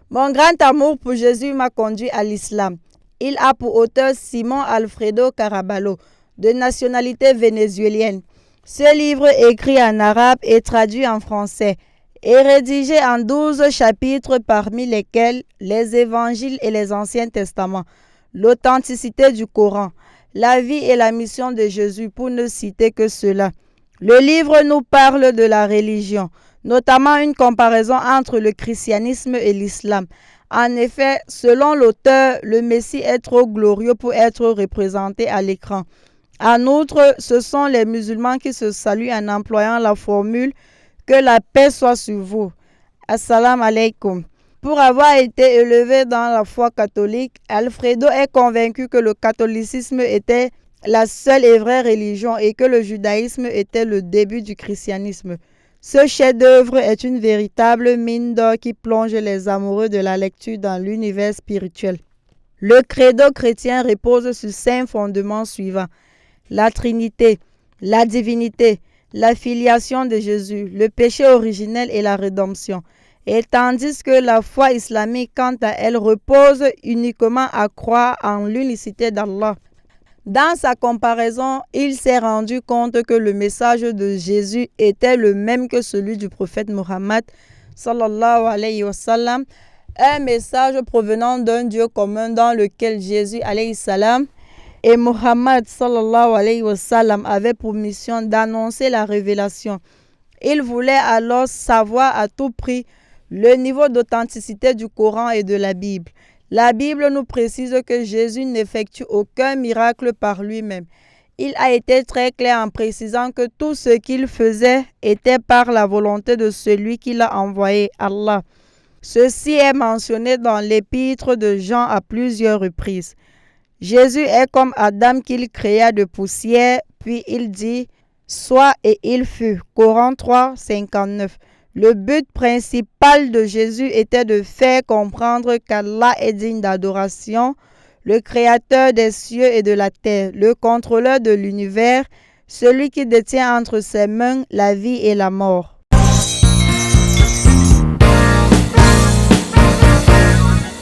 Mon grand amour pour Jésus m'a conduit à l'islam. Il a pour auteur Simón Alfredo Caraballo, de nationalité vénézuélienne. Ce livre, écrit en arabe et traduit en français, est rédigé en 12 chapitres parmi lesquels les évangiles et les anciens testaments, l'authenticité du Coran, la vie et la mission de Jésus, pour ne citer que cela. Le livre nous parle de la religion, notamment une comparaison entre le christianisme et l'islam. En effet, selon l'auteur, le Messie est trop glorieux pour être représenté à l'écran. En outre, ce sont les musulmans qui se saluent en employant la formule « Que la paix soit sur vous ». Assalamu alaikum. Pour avoir été élevé dans la foi catholique, Alfredo est convaincu que le catholicisme était la seule et vraie religion et que le judaïsme était le début du christianisme. Ce chef-d'œuvre est une véritable mine d'or qui plonge les amoureux de la lecture dans l'univers spirituel. Le credo chrétien repose sur 5 fondements suivants: la Trinité, la divinité, la filiation de Jésus, le péché originel et la rédemption. Et tandis que la foi islamique, quant à elle, repose uniquement à croire en l'unicité d'Allah. Dans sa comparaison, il s'est rendu compte que le message de Jésus était le même que celui du prophète Mohammed sallallahu alayhi wa sallam, un message provenant d'un Dieu commun dans lequel Jésus alayhi salam et Mohammed sallallahu alayhi wa sallam avaient pour mission d'annoncer la révélation. Il voulait alors savoir à tout prix le niveau d'authenticité du Coran et de la Bible. La Bible nous précise que Jésus n'effectue aucun miracle par lui-même. Il a été très clair en précisant que tout ce qu'il faisait était par la volonté de celui qui l'a envoyé, Allah. Ceci est mentionné dans l'épître de Jean à plusieurs reprises. Jésus est comme Adam qu'il créa de poussière, puis il dit « Sois et il fut ». Coran 3, 59. Le but principal de Jésus était de faire comprendre qu'Allah est digne d'adoration, le créateur des cieux et de la terre, le contrôleur de l'univers, celui qui détient entre ses mains la vie et la mort.